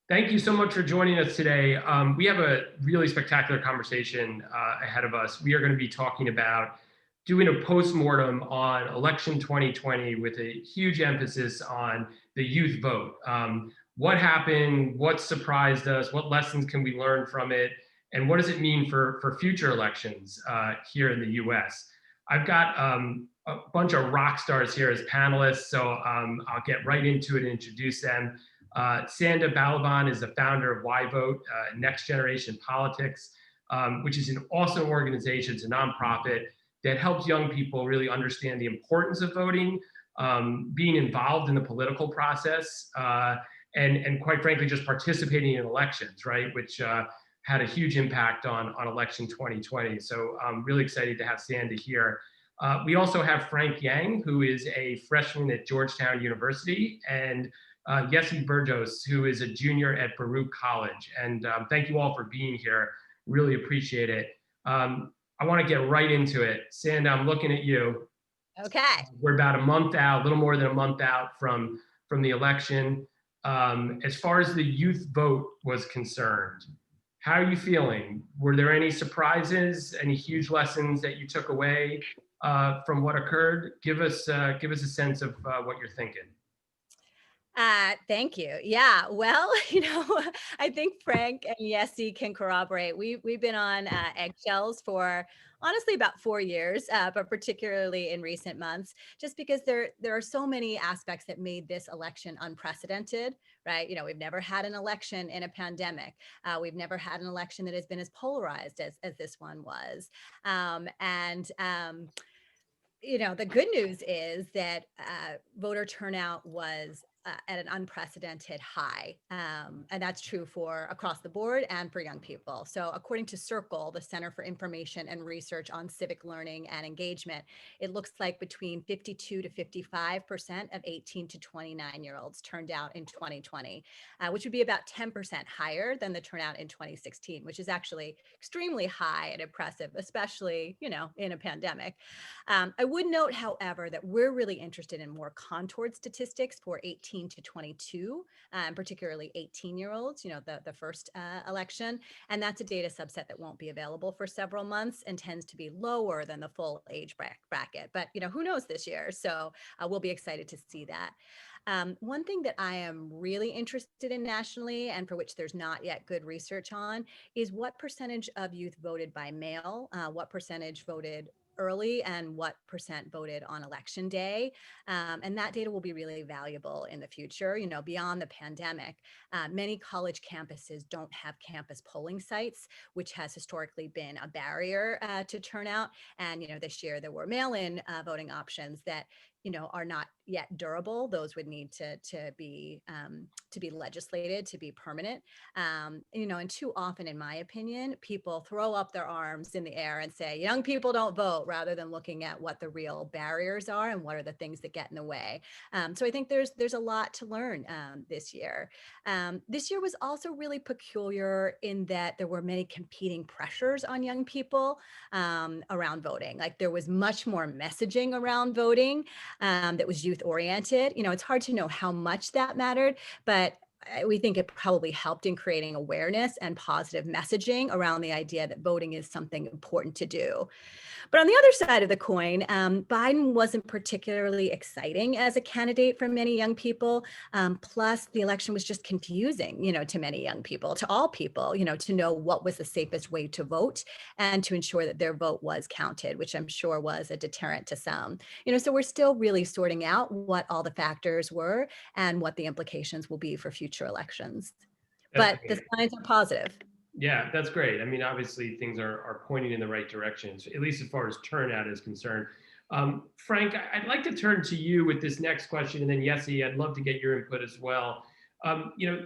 Thank you so much for joining us today. We have a really spectacular conversation ahead of us. We are going to be talking about doing a postmortem on election 2020 with a huge emphasis on the youth vote. What happened? What surprised us? What lessons can we learn from it? And what does it mean for future elections here in the US? I've got a bunch of rock stars here as panelists, so I'll get right into it and introduce them. Sanda Balaban is the founder of YVote, Next Generation Politics, which is an awesome organization. It's a nonprofit that helps young people really understand the importance of voting, being involved in the political process, and quite frankly, just participating in elections, right? Which had a huge impact on election 2020. So I'm really excited to have Sanda here. We also have Frank Yang, who is a freshman at Georgetown University, and Yessii Burgos, who is a junior at Baruch College. And thank you all for being here. Really appreciate it. I want to get right into it. Sanda, I'm looking at you. Okay. We're about a month out, a little more than a month out from the election. As far as the youth vote was concerned, how are you feeling? Were there any surprises, any huge lessons that you took away from what occurred? Give us a sense of what you're thinking. Thank you. Yeah. Well, I think Frank and Yessii can corroborate. We've been on eggshells for honestly about 4 years, but particularly in recent months, just because there are so many aspects that made this election unprecedented, right? We've never had an election in a pandemic. We've never had an election that has been as polarized as this one was. The good news is that voter turnout was at an unprecedented high. And that's true for across the board and for young people. So according to Circle, the Center for Information and Research on Civic Learning and Engagement, it looks like between 52 to 55% of 18 to 29-year-olds turned out in 2020, which would be about 10% higher than the turnout in 2016, which is actually extremely high and impressive, especially, in a pandemic. I would note, however, that we're really interested in more contoured statistics for 18 to 22, particularly 18-year-olds, the first election. And that's a data subset that won't be available for several months and tends to be lower than the full age bracket. But, who knows this year? So we'll be excited to see that. One thing that I am really interested in nationally, and for which there's not yet good research on, is what percentage of youth voted by mail, what percentage voted early, and what percent voted on election day. And that data will be really valuable in the future, beyond the pandemic. Many college campuses don't have campus polling sites, which has historically been a barrier to turnout. And, this year there were mail-in voting options that are not yet durable. Those would need to be legislated, to be permanent. And too often, in my opinion, people throw up their arms in the air and say, young people don't vote, rather than looking at what the real barriers are and what are the things that get in the way. So I think there's a lot to learn this year. This year was also really peculiar in that there were many competing pressures on young people around voting. Like there was much more messaging around voting that was youth oriented. It's hard to know how much that mattered, but we think it probably helped in creating awareness and positive messaging around the idea that voting is something important to do. But on the other side of the coin, Biden wasn't particularly exciting as a candidate for many young people. Plus, the election was just confusing, to many young people, to all people, to know what was the safest way to vote and to ensure that their vote was counted, which I'm sure was a deterrent to some. So we're still really sorting out what all the factors were and what the implications will be for future elections. But the signs are positive. Yeah, that's great. I mean, obviously things are pointing in the right direction, at least as far as turnout is concerned. Frank, I'd like to turn to you with this next question, and then Yessii, I'd love to get your input as well.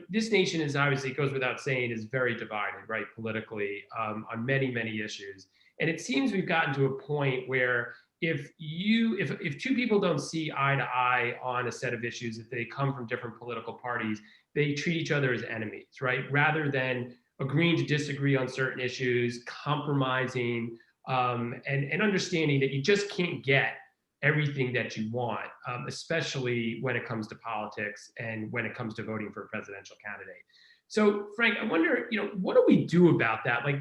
This nation is obviously, it goes without saying, is very divided, right, politically, on many, many issues. And it seems we've gotten to a point where if two people don't see eye to eye on a set of issues, if they come from different political parties, they treat each other as enemies, right? Rather than agreeing to disagree on certain issues, compromising, and understanding that you just can't get everything that you want, especially when it comes to politics and when it comes to voting for a presidential candidate. So Frank, I wonder, what do we do about that? Like,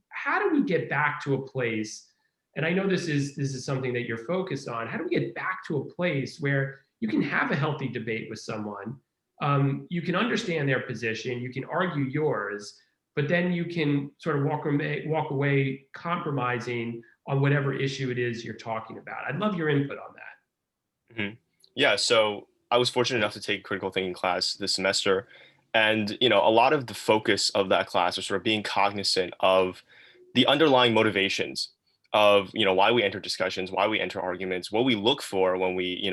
how do we get back to a place? And I know this is something that you're focused on. How do we get back to a place where you can have a healthy debate with someone? You can understand their position, you can argue yours, but then you can sort of walk away compromising on whatever issue it is you're talking about. I'd love your input on that. Mhm. Yeah, so I was fortunate enough to take critical thinking class this semester, and a lot of the focus of that class was sort of being cognizant of the underlying motivations of why we enter discussions, why we enter arguments, what we look for when we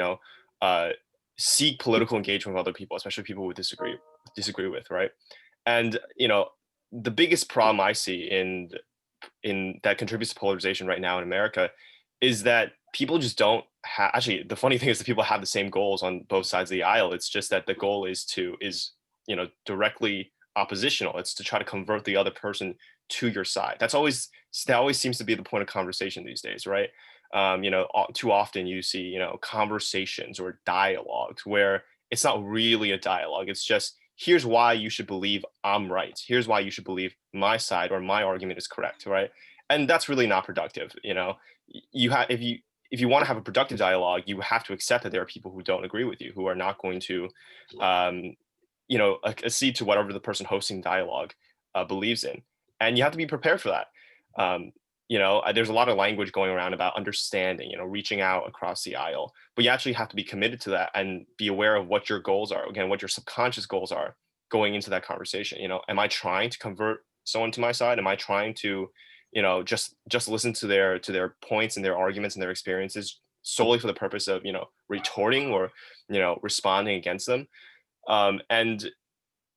uh, seek political engagement with other people, especially people we disagree with, right? And the biggest problem I see in that contributes to polarization right now in America is that people just don't have. Actually, the funny thing is that people have the same goals on both sides of the aisle. It's just that the goal is directly oppositional. It's to try to convert the other person to your side. That always seems to be the point of conversation these days, right? Too often you see conversations or dialogues where it's not really a dialogue. It's just, here's why you should believe I'm right. Here's why you should believe my side or my argument is correct, right? And that's really not productive. You have if you want to have a productive dialogue, you have to accept that there are people who don't agree with you, who are not going to, accede to whatever the person hosting dialogue believes in, and you have to be prepared for that. There's a lot of language going around about understanding, reaching out across the aisle, but you actually have to be committed to that and be aware of what your goals are. Again, what your subconscious goals are going into that conversation. Am I trying to convert someone to my side? Am I trying to, just listen to their points and their arguments and their experiences solely for the purpose of, retorting or, responding against them? And,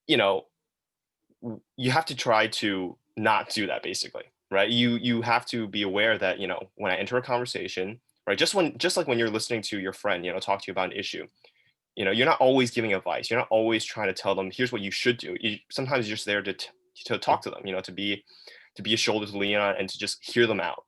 you have to try to not do that, basically, right? You have to be aware that when I enter a conversation, right, just like when you're listening to your friend talk to you about an issue, you're not always giving advice, you're not always trying to tell them here's what you should do. Sometimes you're just there to talk to them, to be a shoulder to lean on and to just hear them out,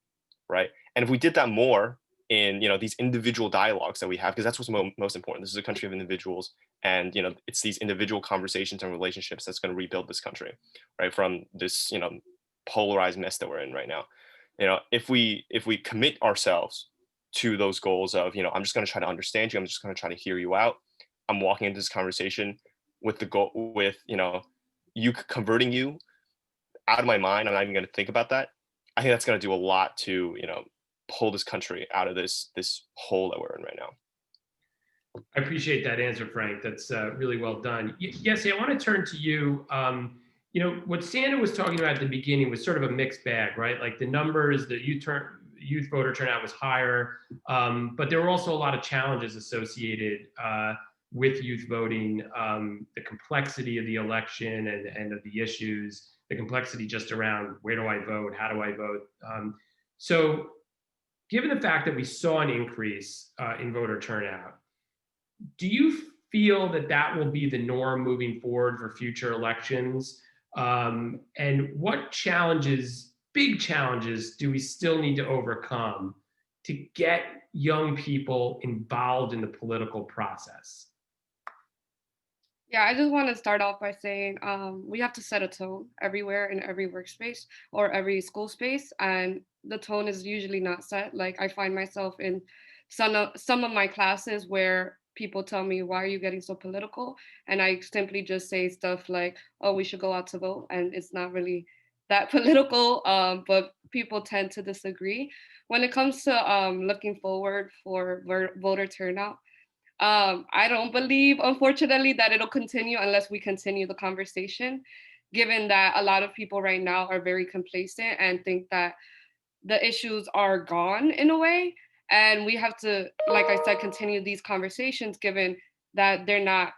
right? And if we did that more in these individual dialogues that we have, because that's what's most important. This is a country of individuals, and it's these individual conversations and relationships that's going to rebuild this country, right, from this polarized mess that we're in right now. If we commit ourselves to those goals of I'm just going to try to understand you, I'm just going to try to hear you out, I'm walking into this conversation with the goal, with you converting you out of my mind, I'm not even going to think about that. I think that's going to do a lot to pull this country out of this hole that we're in right now. I appreciate that answer, Frank. That's really well done. Yessii, I want to turn to you. What Sanda was talking about at the beginning was sort of a mixed bag, right? Like the numbers, the youth voter turnout was higher, but there were also a lot of challenges associated with youth voting, the complexity of the election and of the issues, the complexity just around where do I vote, how do I vote. So given the fact that we saw an increase in voter turnout, do you feel that that will be the norm moving forward for future elections? And what challenges, big challenges, do we still need to overcome to get young people involved in the political process? Yeah, I just want to start off by saying we have to set a tone everywhere in every workspace or every school space. And the tone is usually not set. Like I find myself in some of my classes where people tell me, why are you getting so political? And I simply just say stuff like, oh, we should go out to vote. And it's not really that political, but people tend to disagree. When it comes to looking forward for voter turnout, I don't believe, unfortunately, that it'll continue unless we continue the conversation, given that a lot of people right now are very complacent and think that the issues are gone in a way. And we have to, like I said, continue these conversations, given that they're not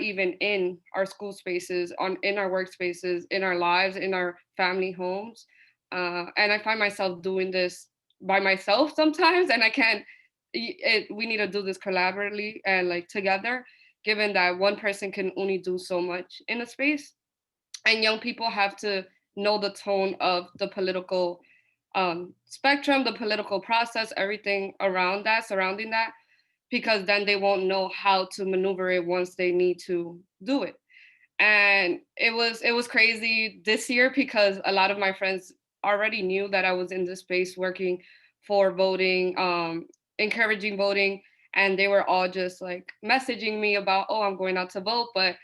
even in our school spaces, in our workspaces, in our lives, in our family homes. And I find myself doing this by myself sometimes, and I can't we need to do this collaboratively and like together, given that one person can only do so much in a space. And young people have to know the tone of the political spectrum, the political process, everything around that, surrounding that, because then they won't know how to maneuver it once they need to do it. And it was crazy this year because a lot of my friends already knew that I was in this space working for voting, encouraging voting, and they were all just like messaging me about, oh, I'm going out to vote, but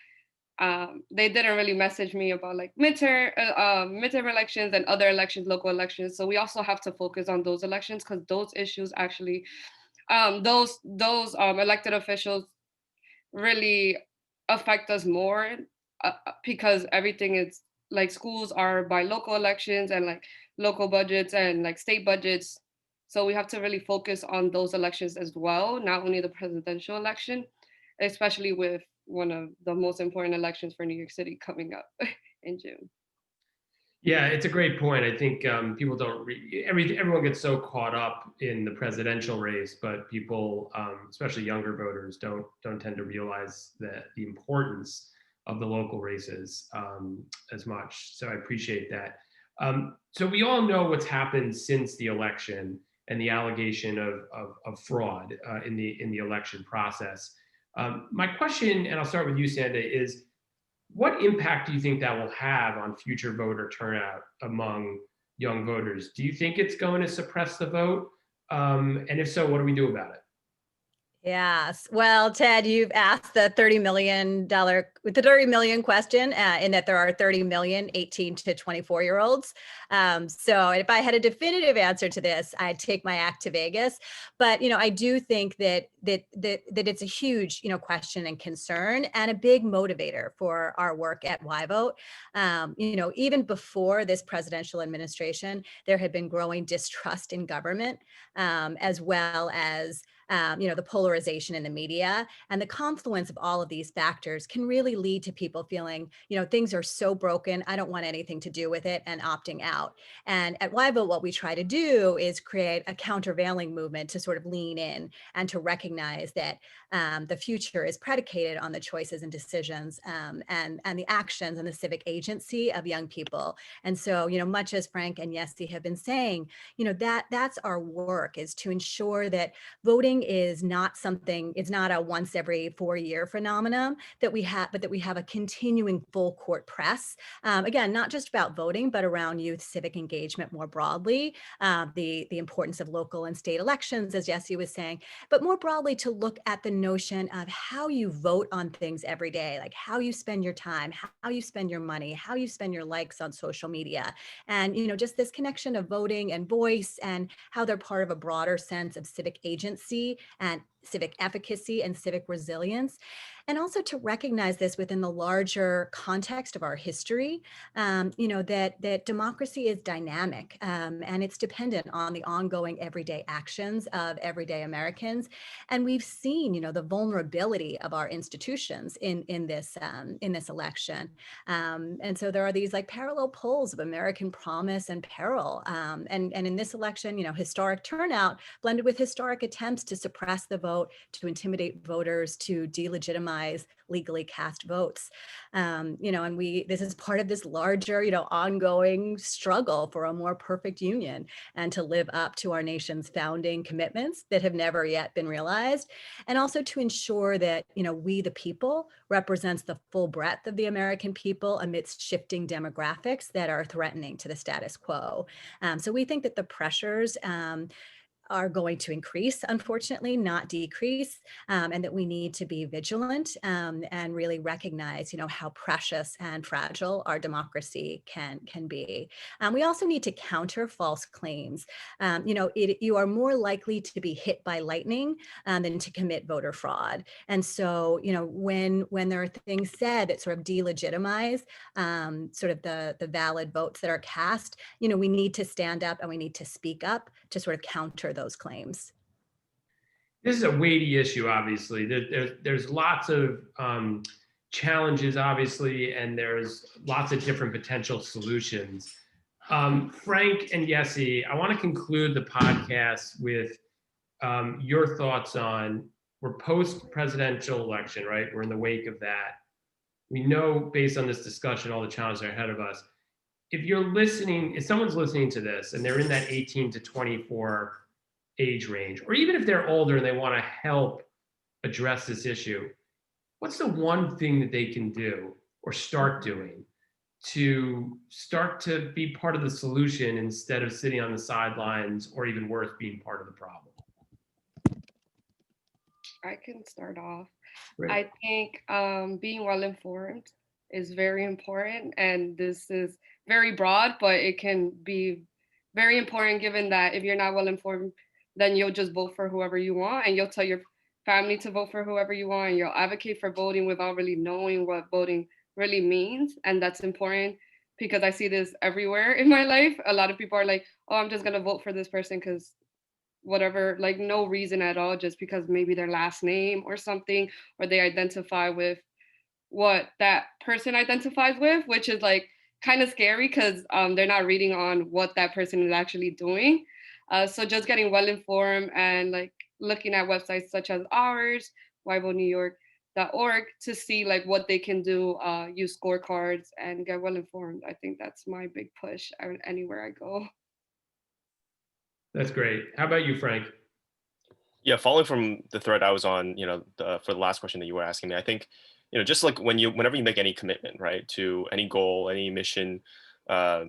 they didn't really message me about like midterm elections and other elections, local elections. So we also have to focus on those elections because those issues actually, those elected officials really affect us more, because everything is like schools are by local elections and like local budgets and like state budgets. So we have to really focus on those elections as well, not only the presidential election, especially with one of the most important elections for New York City coming up in June. Yeah, it's a great point. I think people don't everyone gets so caught up in the presidential race, but people, especially younger voters, don't tend to realize the importance of the local races as much. So I appreciate that. So we all know what's happened since the election and the allegation of fraud in the election process. My question, and I'll start with you, Sanda, is what impact do you think that will have on future voter turnout among young voters? Do you think it's going to suppress the vote? And if so, what do we do about it? Yes. Well, Ted, you've asked the $30 million question, in that there are 30 million 18 to 24-year-olds. So if I had a definitive answer to this, I'd take my act to Vegas. But I do think that it's a huge question and concern and a big motivator for our work at YVote. Even before this presidential administration, there had been growing distrust in government, as well as the polarization in the media, and the confluence of all of these factors can really lead to people feeling, things are so broken, I don't want anything to do with it, and opting out. And at YVote, what we try to do is create a countervailing movement to sort of lean in and to recognize that the future is predicated on the choices and decisions, and the actions and the civic agency of young people. And so, much as Frank and Yessii have been saying, that's our work, is to ensure that voting is not something, it's not a once every 4-year phenomenon that we have, but that we have a continuing full court press. Again, not just about voting, but around youth civic engagement more broadly, the importance of local and state elections, as Yessii was saying, but more broadly to look at the notion of how you vote on things every day, like how you spend your time, how you spend your money, how you spend your likes on social media. And, just this connection of voting and voice and how they're part of a broader sense of civic agency and civic efficacy and civic resilience. And also to recognize this within the larger context of our history, that democracy is dynamic, and it's dependent on the ongoing everyday actions of everyday Americans. And we've seen, the vulnerability of our institutions in this election. And so there are these like parallel poles of American promise and peril. And in this election, historic turnout blended with historic attempts to suppress the vote, to intimidate voters, to delegitimize legally cast votes. And this is part of this larger, ongoing struggle for a more perfect union and to live up to our nation's founding commitments that have never yet been realized. And also to ensure that, we the people represents the full breadth of the American people amidst shifting demographics that are threatening to the status quo. So we think that the pressures are going to increase, unfortunately, not decrease, and that we need to be vigilant, and really recognize, how precious and fragile our democracy can be. We also need to counter false claims. You are more likely to be hit by lightning than to commit voter fraud. And so, when there are things said that sort of delegitimize sort of the valid votes that are cast, we need to stand up and we need to speak up to sort of counter those claims. This is a weighty issue, obviously. There's lots of challenges, obviously, and there's lots of different potential solutions. Frank and Yessii, I want to conclude the podcast with your thoughts on, we're post-presidential election, right? We're in the wake of that. We know, based on this discussion, all the challenges are ahead of us. If someone's listening to this and they're in that 18 to 24 age range, or even if they're older and they want to help address this issue, what's the one thing that they can do or start doing to start to be part of the solution instead of sitting on the sidelines, or even worse, being part of the problem? I can start off. Great. I think being well informed is very important, and this is very broad, but it can be very important given that if you're not well informed, then you'll just vote for whoever you want, and you'll tell your family to vote for whoever you want, and you'll advocate for voting without really knowing what voting really means, and that's important because I see this everywhere in my life. A lot of people are like, "Oh, I'm just gonna vote for this person because whatever, like no reason at all, just because maybe their last name or something, or they identify with what that person identifies with, which is like kind of scary because they're not reading on what that person is actually doing. So just getting well informed and like looking at websites such as ours, YVoteNewYork.org, to see like what they can do, use scorecards and get well informed. I think that's my big push anywhere I go. That's great. How about you, Frank? Yeah, following from the thread I was on, for the last question that you were asking me, I think, just like whenever you make any commitment, right, to any goal, any mission, uh,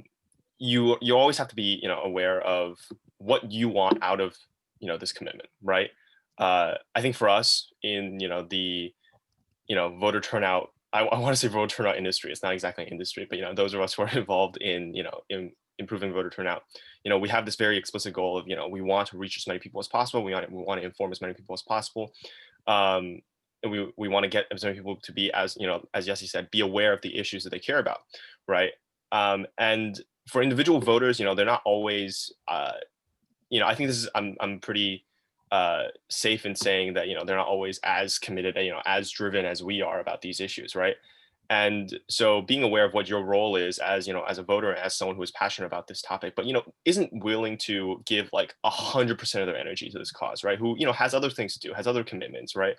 you always have to be, aware of what you want out of, this commitment, right? I think for us in, the, voter turnout, I want to say voter turnout industry. It's not exactly an industry, but, those of us who are involved in improving voter turnout, we have this very explicit goal of, we want to reach as many people as possible. We want to inform as many people as possible. And we want to get as many people to be, as, as Yessii said, be aware of the issues that they care about, right? And for individual voters, they're not always, I think this is, I'm pretty safe in saying that, they're not always as committed, as driven as we are about these issues, right? And so being aware of what your role is as, as a voter, as someone who is passionate about this topic, but, isn't willing to give like 100% of their energy to this cause, right? Who, has other things to do, has other commitments, right?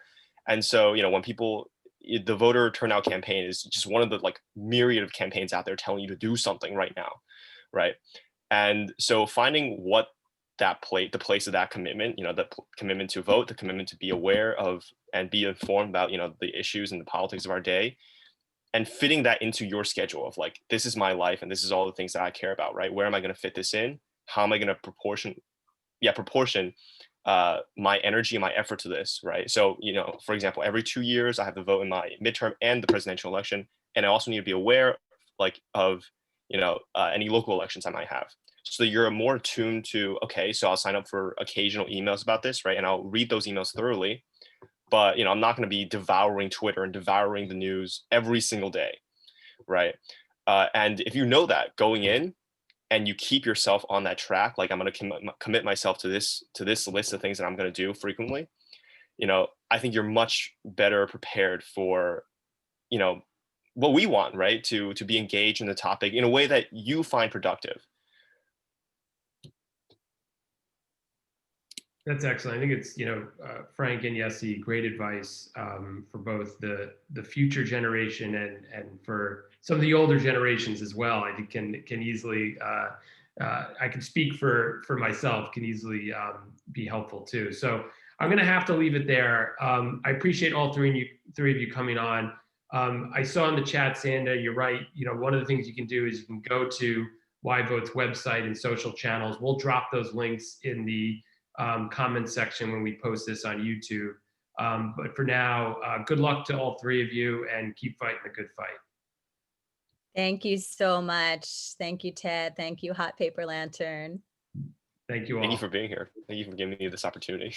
And so, when people, the voter turnout campaign is just one of the like myriad of campaigns out there telling you to do something right now, right? And so finding what the place of that commitment, the commitment to vote, the commitment to be aware of and be informed about, the issues and the politics of our day, and fitting that into your schedule of like, this is my life and this is all the things that I care about, right? Where am I going to fit this in? How am I going to proportion my energy and my effort to this, right? So, for example, every 2 years I have to vote in my midterm and the presidential election, and I also need to be aware like of any local elections I might have. So you're more attuned to, okay, so I'll sign up for occasional emails about this, right? And I'll read those emails thoroughly, but I'm not going to be devouring Twitter and devouring the news every single day, right? And if you know that going in, and you keep yourself on that track, like I'm going to commit myself to this list of things that I'm going to do frequently, I think you're much better prepared for, what we want, right? To be engaged in the topic in a way that you find productive. That's excellent. I think it's, Frank and Yessii, great advice for both the future generation and for some of the older generations as well. I think can easily, I can speak for myself, can easily be helpful too. So I'm going to have to leave it there. I appreciate all three of you coming on. I saw in the chat, Sanda, you're right. One of the things you can do is you can go to YVote's website and social channels. We'll drop those links in the comment section when we post this on YouTube. But for now, good luck to all three of you and keep fighting the good fight. Thank you so much. Thank you, Ted. Thank you, Hot Paper Lantern. Thank you all. Thank you for being here. Thank you for giving me this opportunity.